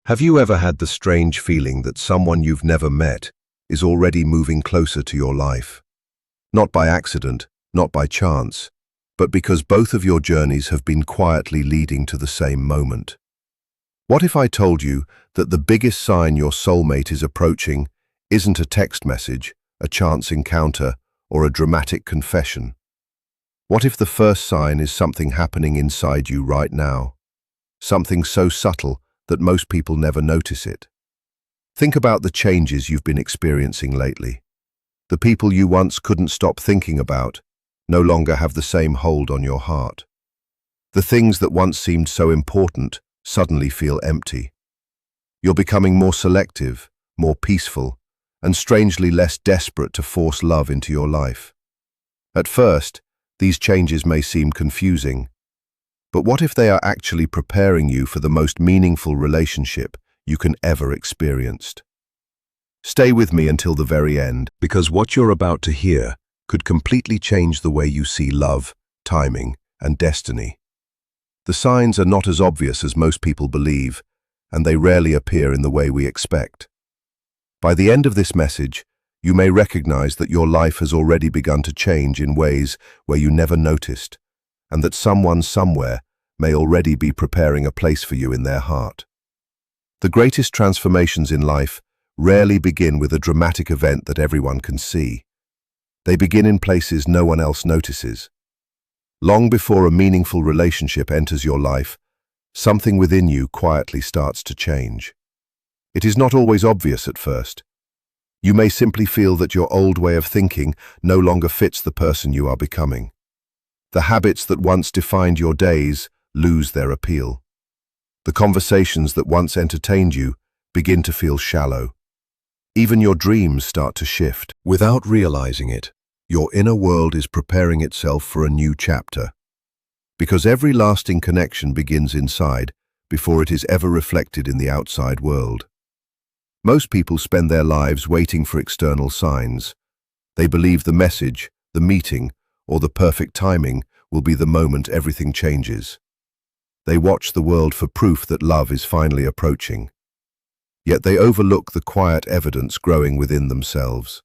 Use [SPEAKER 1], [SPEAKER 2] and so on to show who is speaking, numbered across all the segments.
[SPEAKER 1] Have you ever had the strange feeling that someone you've never met is already moving closer to your life? Not by accident, not by chance, but because both of your journeys have been quietly leading to the same moment. What if I told you that the biggest sign your soulmate is approaching isn't a text message, a chance encounter, or a dramatic confession? What if the first sign is something happening inside you right now? Something so subtle that most people never notice it. Think about the changes you've been experiencing lately. The people you once couldn't stop thinking about no longer have the same hold on your heart. The things that once seemed so important suddenly feel empty. You're becoming more selective, more peaceful, and strangely less desperate to force love into your life. At first, these changes may seem confusing, but what if they are actually preparing you for the most meaningful relationship you can ever experience? Stay with me until the very end, because what you're about to hear could completely change the way you see love, timing, and destiny. The signs are not as obvious as most people believe, and they rarely appear in the way we expect. By the end of this message, you may recognize that your life has already begun to change in ways where you never noticed, and that someone somewhere may already be preparing a place for you in their heart. The greatest transformations in life rarely begin with a dramatic event that everyone can see. They begin in places no one else notices. Long before a meaningful relationship enters your life, something within you quietly starts to change. It is not always obvious at first. You may simply feel that your old way of thinking no longer fits the person you are becoming. The habits that once defined your days lose their appeal. The conversations that once entertained you begin to feel shallow. Even your dreams start to shift. Without realizing it, your inner world is preparing itself for a new chapter. Because every lasting connection begins inside before it is ever reflected in the outside world. Most people spend their lives waiting for external signs. They believe the message, the meeting, or the perfect timing will be the moment everything changes. They watch the world for proof that love is finally approaching. Yet they overlook the quiet evidence growing within themselves.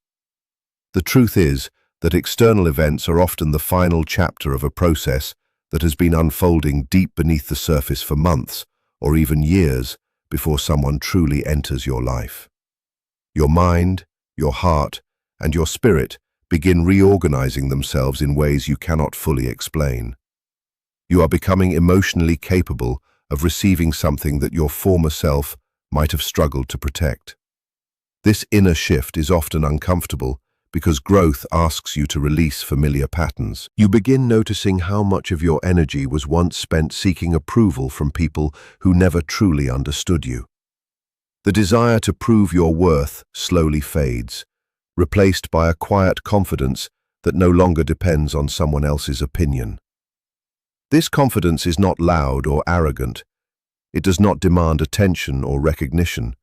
[SPEAKER 1] The truth is that external events are often the final chapter of a process that has been unfolding deep beneath the surface for months, or even years, before someone truly enters your life. Your mind, your heart, and your spirit begin reorganizing themselves in ways you cannot fully explain. You are becoming emotionally capable of receiving something that your former self might have struggled to protect. This inner shift is often uncomfortable because growth asks you to release familiar patterns. You begin noticing how much of your energy was once spent seeking approval from people who never truly understood you. The desire to prove your worth slowly fades, replaced by a quiet confidence that no longer depends on someone else's opinion. This confidence is not loud or arrogant. It does not demand attention or recognition.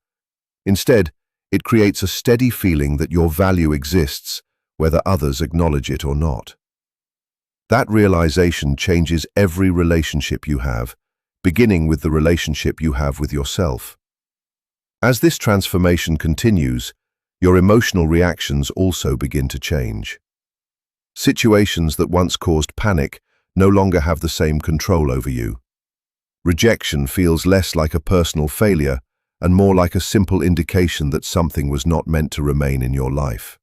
[SPEAKER 1] Instead, it creates a steady feeling that your value exists, whether others acknowledge it or not. That realization changes every relationship you have, beginning with the relationship you have with yourself. As this transformation continues, your emotional reactions also begin to change. Situations that once caused panic no longer have the same control over you. Rejection feels less like a personal failure and more like a simple indication that something was not meant to remain in your life.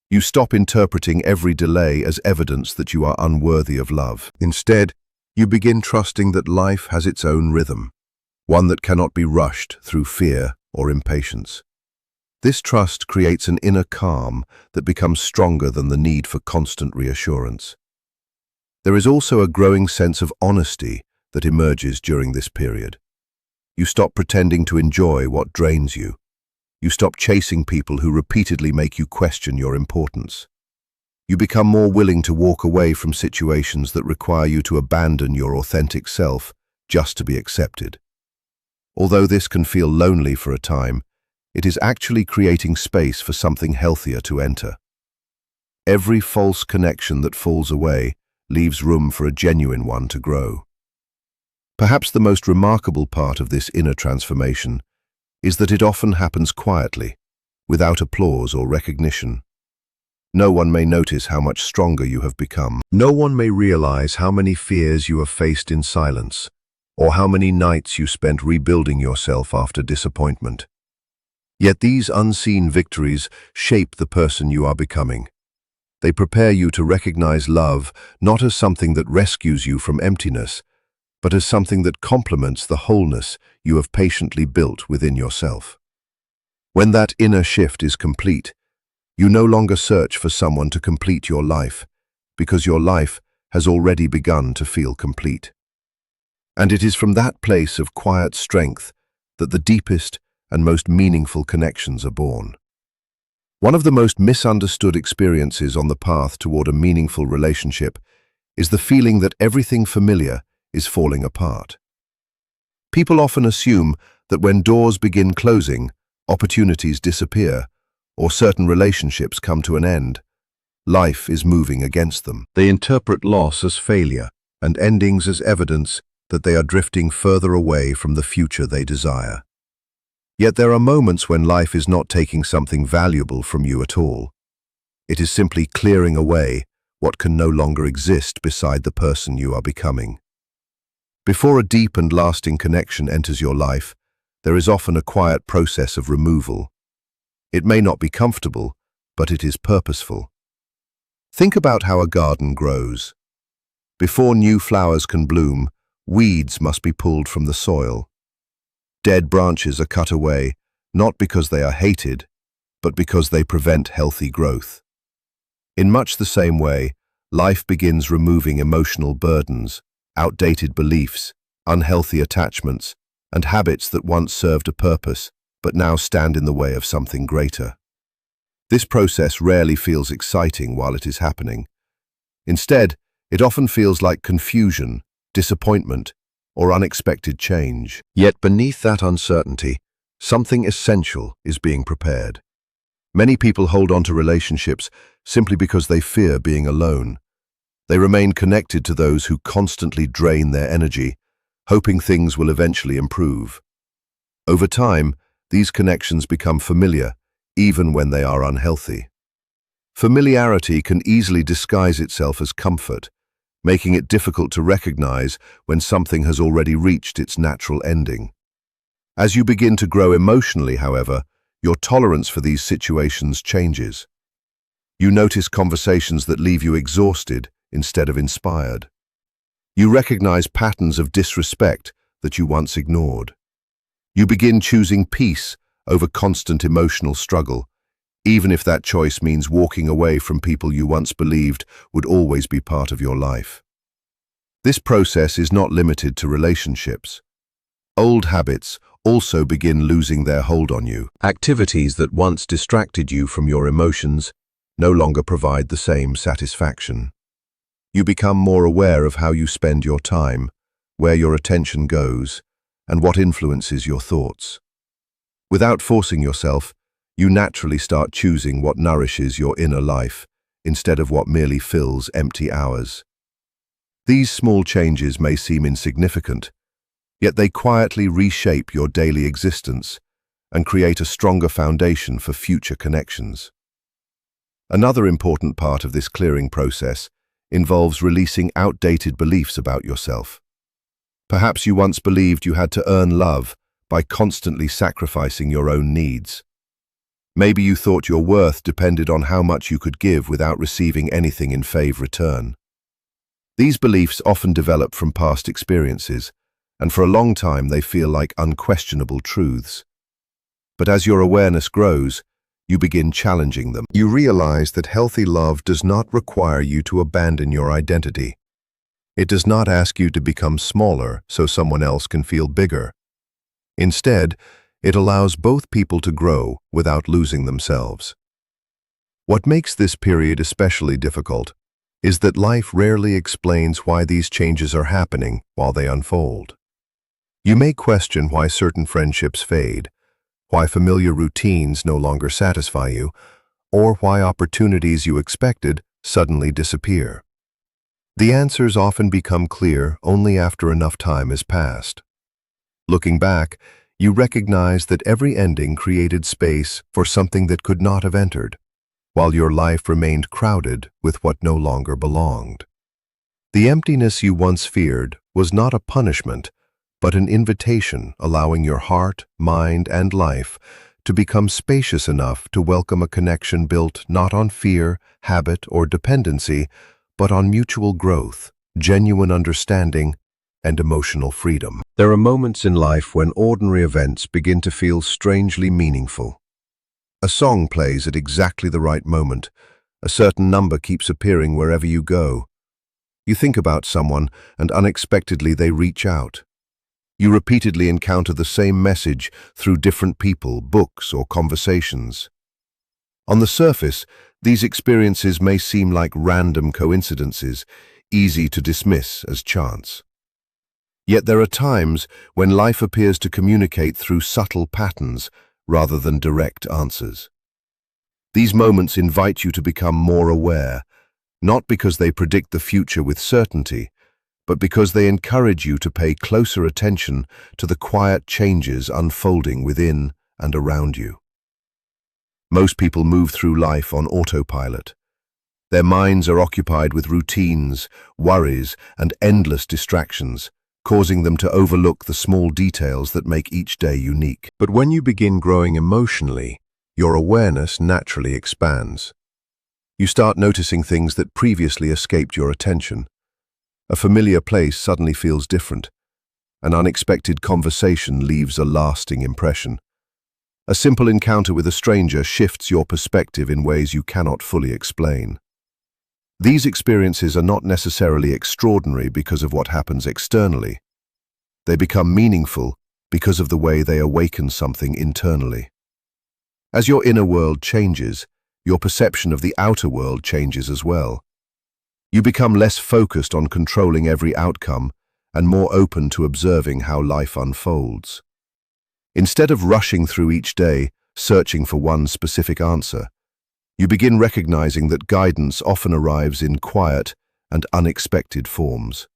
[SPEAKER 1] You stop interpreting every delay as evidence that you are unworthy of love. Instead, you begin trusting that life has its own rhythm, one that cannot be rushed through fear or impatience. This trust creates an inner calm that becomes stronger than the need for constant reassurance. There is also a growing sense of honesty that emerges during this period. You stop pretending to enjoy what drains you. You stop chasing people who repeatedly make you question your importance. You become more willing to walk away from situations that require you to abandon your authentic self just to be accepted. Although this can feel lonely for a time, it is actually creating space for something healthier to enter. Every false connection that falls away leaves room for a genuine one to grow. Perhaps the most remarkable part of this inner transformation is that it often happens quietly, without applause or recognition. No one may notice how much stronger you have become. No one may realize how many fears you have faced in silence, or how many nights you spent rebuilding yourself after disappointment. Yet these unseen victories shape the person you are becoming. They prepare you to recognize love not as something that rescues you from emptiness, but as something that complements the wholeness you have patiently built within yourself. When that inner shift is complete, you no longer search for someone to complete your life, because your life has already begun to feel complete. And it is from that place of quiet strength that the deepest and most meaningful connections are born. One of the most misunderstood experiences on the path toward a meaningful relationship is the feeling that everything familiar is falling apart. People often assume that when doors begin closing, opportunities disappear, or certain relationships come to an end, life is moving against them. They interpret loss as failure and endings as evidence that they are drifting further away from the future they desire. Yet there are moments when life is not taking something valuable from you at all. It is simply clearing away what can no longer exist beside the person you are becoming. Before a deep and lasting connection enters your life, there is often a quiet process of removal. It may not be comfortable, but it is purposeful. Think about how a garden grows. Before new flowers can bloom, weeds must be pulled from the soil. Dead branches are cut away, not because they are hated, but because they prevent healthy growth. In much the same way, life begins removing emotional burdens, outdated beliefs, unhealthy attachments, and habits that once served a purpose, but now stand in the way of something greater. This process rarely feels exciting while it is happening. Instead, it often feels like confusion, disappointment, or unexpected change. Yet beneath that uncertainty, something essential is being prepared. Many people hold on to relationships simply because they fear being alone. They remain connected to those who constantly drain their energy, hoping things will eventually improve. Over time, these connections become familiar, even when they are unhealthy. Familiarity can easily disguise itself as comfort, making it difficult to recognize when something has already reached its natural ending. As you begin to grow emotionally, however, your tolerance for these situations changes. You notice conversations that leave you exhausted instead of inspired. You recognize patterns of disrespect that you once ignored. You begin choosing peace over constant emotional struggle, even if that choice means walking away from people you once believed would always be part of your life. This process is not limited to relationships. Old habits also begin losing their hold on you. Activities that once distracted you from your emotions no longer provide the same satisfaction. You become more aware of how you spend your time, where your attention goes, and what influences your thoughts. Without forcing yourself, you naturally start choosing what nourishes your inner life instead of what merely fills empty hours. These small changes may seem insignificant, yet they quietly reshape your daily existence and create a stronger foundation for future connections. Another important part of this clearing process involves releasing outdated beliefs about yourself. Perhaps you once believed you had to earn love by constantly sacrificing your own needs. Maybe you thought your worth depended on how much you could give without receiving anything in return. These beliefs often develop from past experiences, and for a long time they feel like unquestionable truths. But as your awareness grows, you begin challenging them. You realize that healthy love does not require you to abandon your identity. It does not ask you to become smaller so someone else can feel bigger. Instead, it allows both people to grow without losing themselves. What makes this period especially difficult is that life rarely explains why these changes are happening while they unfold. You may question why certain friendships fade, why familiar routines no longer satisfy you, or why opportunities you expected suddenly disappear. The answers often become clear only after enough time has passed. Looking back, you recognize that every ending created space for something that could not have entered, while your life remained crowded with what no longer belonged. The emptiness you once feared was not a punishment, but an invitation allowing your heart, mind, and life to become spacious enough to welcome a connection built not on fear, habit, or dependency, but on mutual growth, genuine understanding, and emotional freedom. There are moments in life when ordinary events begin to feel strangely meaningful. A song plays at exactly the right moment. A certain number keeps appearing wherever you go. You think about someone, and unexpectedly they reach out. You repeatedly encounter the same message through different people, books, or conversations. On the surface, these experiences may seem like random coincidences, easy to dismiss as chance. Yet there are times when life appears to communicate through subtle patterns rather than direct answers. These moments invite you to become more aware, not because they predict the future with certainty, but because they encourage you to pay closer attention to the quiet changes unfolding within and around you. Most people move through life on autopilot. Their minds are occupied with routines, worries, and endless distractions, causing them to overlook the small details that make each day unique. But when you begin growing emotionally, your awareness naturally expands. You start noticing things that previously escaped your attention. A familiar place suddenly feels different. An unexpected conversation leaves a lasting impression. A simple encounter with a stranger shifts your perspective in ways you cannot fully explain. These experiences are not necessarily extraordinary because of what happens externally. They become meaningful because of the way they awaken something internally. As your inner world changes, your perception of the outer world changes as well. You become less focused on controlling every outcome and more open to observing how life unfolds. Instead of rushing through each day, searching for one specific answer, you begin recognizing that guidance often arrives in quiet and unexpected forms.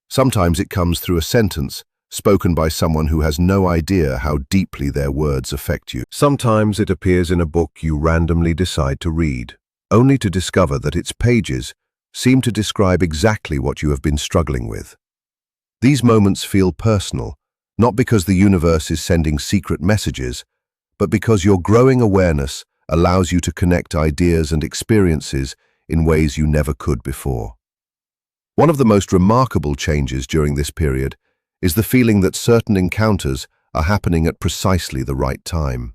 [SPEAKER 1] Sometimes it comes through a sentence spoken by someone who has no idea how deeply their words affect you. Sometimes it appears in a book you randomly decide to read, only to discover that its pages seem to describe exactly what you have been struggling with. These moments feel personal, not because the universe is sending secret messages, but because your growing awareness allows you to connect ideas and experiences in ways you never could before. One of the most remarkable changes during this period is the feeling that certain encounters are happening at precisely the right time.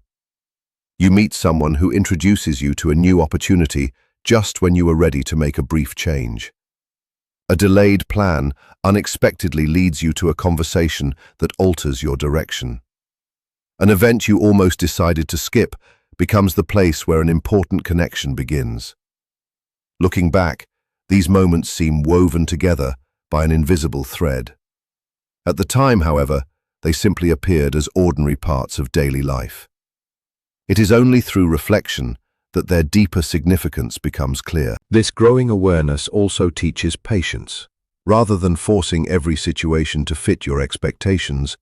[SPEAKER 1] You meet someone who introduces you to a new opportunity just when you are ready to make a brief change. A delayed plan unexpectedly leads you to a conversation that alters your direction. An event you almost decided to skip becomes the place where an important connection begins. Looking back, these moments seem woven together by an invisible thread. At the time, however, they simply appeared as ordinary parts of daily life. It is only through reflection that their deeper significance becomes clear. This growing awareness also teaches patience. Rather than forcing every situation to fit your expectations,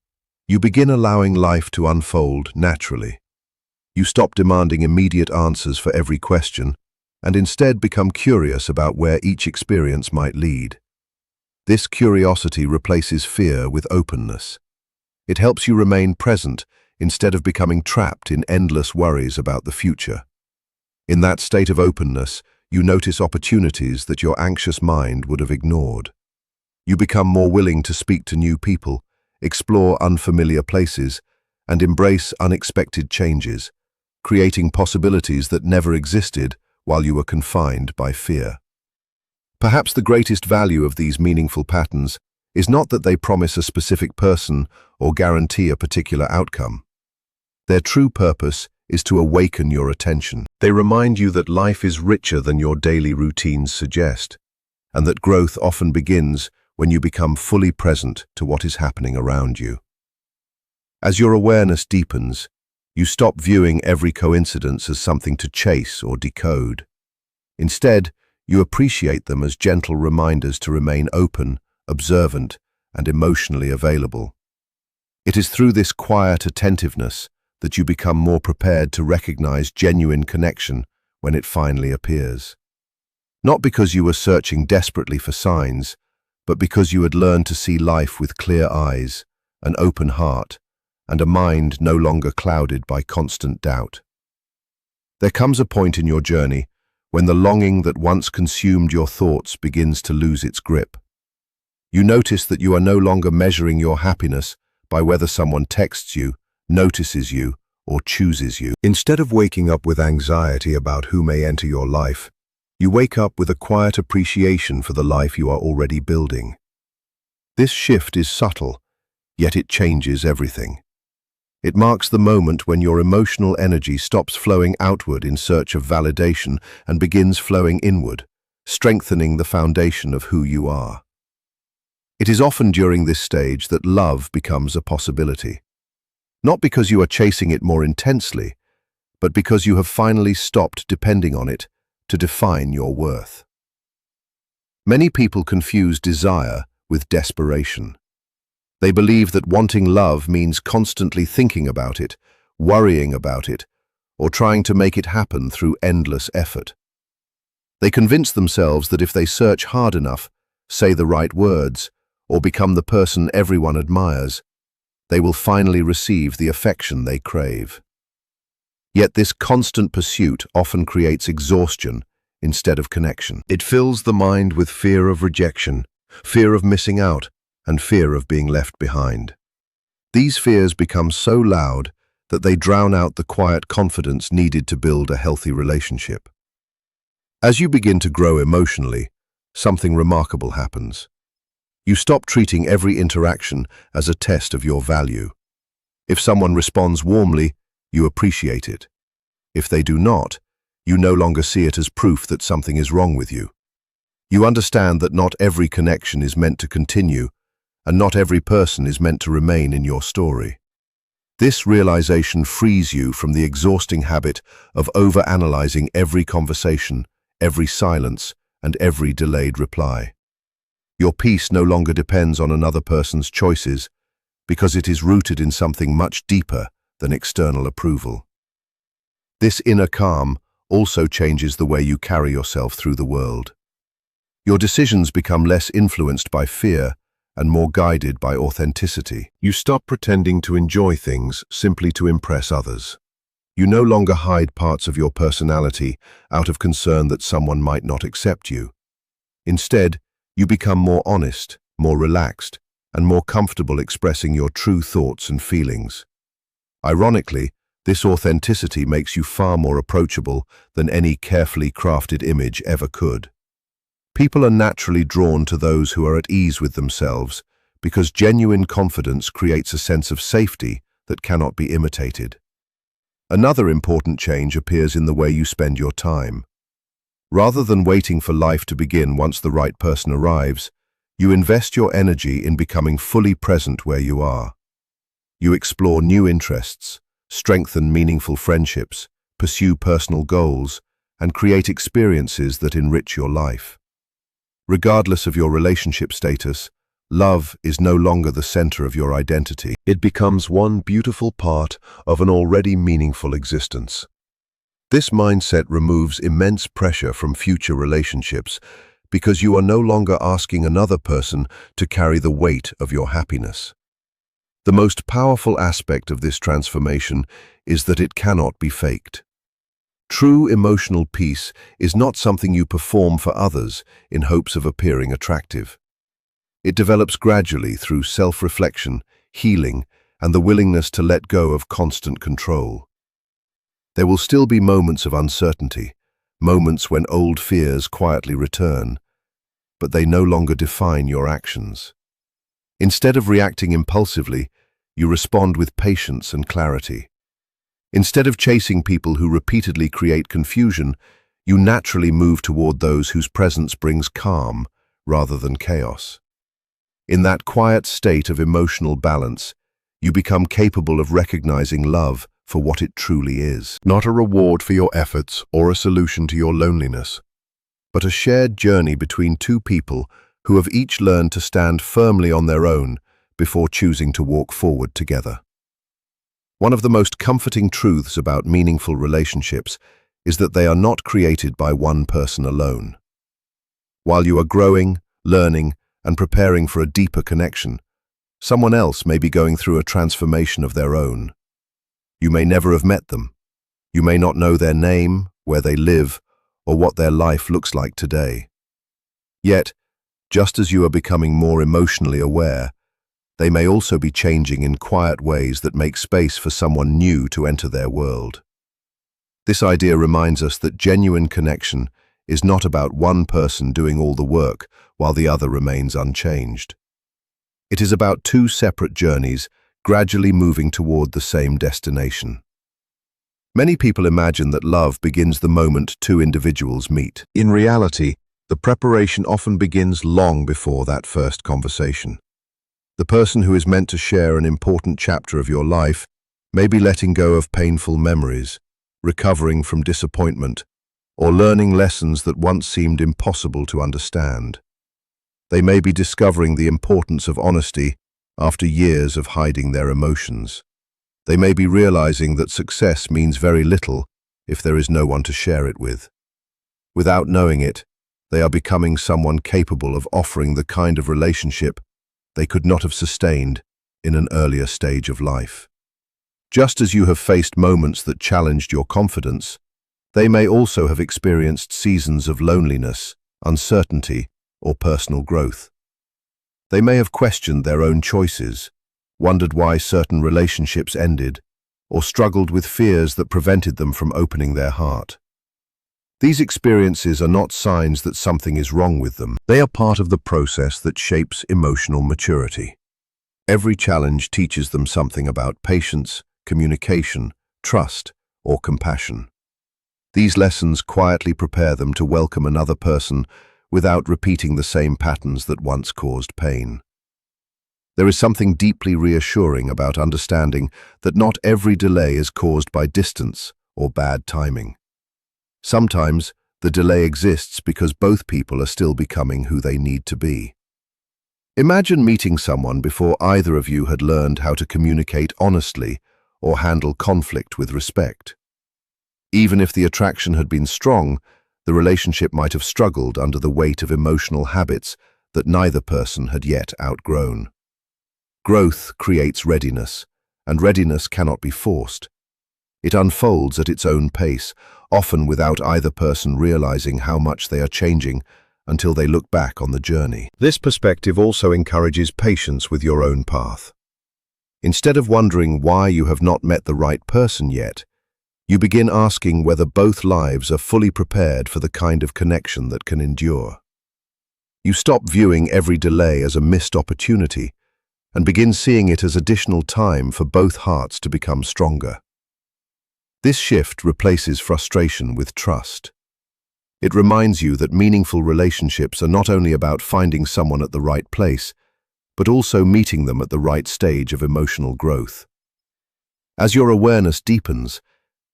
[SPEAKER 1] you begin allowing life to unfold naturally. You stop demanding immediate answers for every question and instead become curious about where each experience might lead. This curiosity replaces fear with openness. It helps you remain present instead of becoming trapped in endless worries about the future. In that state of openness, you notice opportunities that your anxious mind would have ignored. You become more willing to speak to new people, explore unfamiliar places, and embrace unexpected changes, creating possibilities that never existed while you were confined by fear. Perhaps the greatest value of these meaningful patterns is not that they promise a specific person or guarantee a particular outcome. Their true purpose is to awaken your attention. They remind you that life is richer than your daily routines suggest, and that growth often begins when you become fully present to what is happening around you. As your awareness deepens, you stop viewing every coincidence as something to chase or decode. Instead, You appreciate them as gentle reminders to remain open, observant, and emotionally available. It is through this quiet attentiveness that you become more prepared to recognize genuine connection when it finally appears. Not because you were searching desperately for signs, but because you had learned to see life with clear eyes, an open heart, and a mind no longer clouded by constant doubt. There comes a point in your journey when the longing that once consumed your thoughts begins to lose its grip. You notice that you are no longer measuring your happiness by whether someone texts you, notices you, or chooses you. Instead of waking up with anxiety about who may enter your life, you wake up with a quiet appreciation for the life you are already building. This shift is subtle, yet it changes everything. It marks the moment when your emotional energy stops flowing outward in search of validation and begins flowing inward, strengthening the foundation of who you are. It is often during this stage that love becomes a possibility. Not because you are chasing it more intensely, but because you have finally stopped depending on it to define your worth. Many people confuse desire with desperation. They believe that wanting love means constantly thinking about it, worrying about it, or trying to make it happen through endless effort. They convince themselves that if they search hard enough, say the right words, or become the person everyone admires, they will finally receive the affection they crave. Yet this constant pursuit often creates exhaustion instead of connection. It fills the mind with fear of rejection, fear of missing out, and fear of being left behind. These fears become so loud that they drown out the quiet confidence needed to build a healthy relationship. As you begin to grow emotionally, something remarkable happens. You stop treating every interaction as a test of your value. If someone responds warmly, you appreciate it. If they do not, you no longer see it as proof that something is wrong with you. You understand that not every connection is meant to continue, and not every person is meant to remain in your story. This realization frees you from the exhausting habit of overanalyzing every conversation, every silence, and every delayed reply. Your peace no longer depends on another person's choices, because it is rooted in something much deeper than external approval. This inner calm also changes the way you carry yourself through the world. Your decisions become less influenced by fear and more guided by authenticity. You stop pretending to enjoy things simply to impress others. You no longer hide parts of your personality out of concern that someone might not accept you. Instead, you become more honest, more relaxed, and more comfortable expressing your true thoughts and feelings. Ironically, this authenticity makes you far more approachable than any carefully crafted image ever could. People are naturally drawn to those who are at ease with themselves because genuine confidence creates a sense of safety that cannot be imitated. Another important change appears in the way you spend your time. Rather than waiting for life to begin once the right person arrives, you invest your energy in becoming fully present where you are. You explore new interests, strengthen meaningful friendships, pursue personal goals, and create experiences that enrich your life. Regardless of your relationship status, love is no longer the center of your identity. It becomes one beautiful part of an already meaningful existence. This mindset removes immense pressure from future relationships because you are no longer asking another person to carry the weight of your happiness. The most powerful aspect of this transformation is that it cannot be faked. True emotional peace is not something you perform for others in hopes of appearing attractive. It develops gradually through self-reflection, healing, and the willingness to let go of constant control. There will still be moments of uncertainty, moments when old fears quietly return, but they no longer define your actions. Instead of reacting impulsively, you respond with patience and clarity. Instead of chasing people who repeatedly create confusion, you naturally move toward those whose presence brings calm rather than chaos. In that quiet state of emotional balance, you become capable of recognizing love for what it truly is, not a reward for your efforts or a solution to your loneliness, but a shared journey between two people who have each learned to stand firmly on their own before choosing to walk forward together. One of the most comforting truths about meaningful relationships is that they are not created by one person alone. While you are growing, learning, and preparing for a deeper connection, someone else may be going through a transformation of their own. You may never have met them. You may not know their name, where they live, or what their life looks like today. Yet, just as you are becoming more emotionally aware, they may also be changing in quiet ways that make space for someone new to enter their world. This idea reminds us that genuine connection is not about one person doing all the work while the other remains unchanged. It is about two separate journeys gradually moving toward the same destination. Many people imagine that love begins the moment two individuals meet. In reality, the preparation often begins long before that first conversation. The person who is meant to share an important chapter of your life may be letting go of painful memories, recovering from disappointment, or learning lessons that once seemed impossible to understand. They may be discovering the importance of honesty after years of hiding their emotions. They may be realizing that success means very little if there is no one to share it with. Without knowing it, they are becoming someone capable of offering the kind of relationship they could not have sustained in an earlier stage of life. Just as you have faced moments that challenged your confidence, they may also have experienced seasons of loneliness, uncertainty, or personal growth. They may have questioned their own choices, wondered why certain relationships ended, or struggled with fears that prevented them from opening their heart. These experiences are not signs that something is wrong with them. They are part of the process that shapes emotional maturity. Every challenge teaches them something about patience, communication, trust, or compassion. These lessons quietly prepare them to welcome another person without repeating the same patterns that once caused pain. There is something deeply reassuring about understanding that not every delay is caused by distance or bad timing. Sometimes, the delay exists because both people are still becoming who they need to be. Imagine meeting someone before either of you had learned how to communicate honestly or handle conflict with respect. Even if the attraction had been strong, the relationship might have struggled under the weight of emotional habits that neither person had yet outgrown. Growth creates readiness, and readiness cannot be forced. It unfolds at its own pace, often without either person realizing how much they are changing until they look back on the journey. This perspective also encourages patience with your own path. Instead of wondering why you have not met the right person yet, you begin asking whether both lives are fully prepared for the kind of connection that can endure. You stop viewing every delay as a missed opportunity and begin seeing it as additional time for both hearts to become stronger. This shift replaces frustration with trust. It reminds you that meaningful relationships are not only about finding someone at the right place, but also meeting them at the right stage of emotional growth. As your awareness deepens,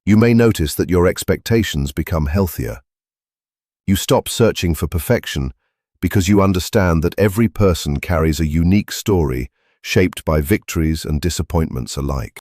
[SPEAKER 1] you may notice that your expectations become healthier. You stop searching for perfection because you understand that every person carries a unique story shaped by victories and disappointments alike.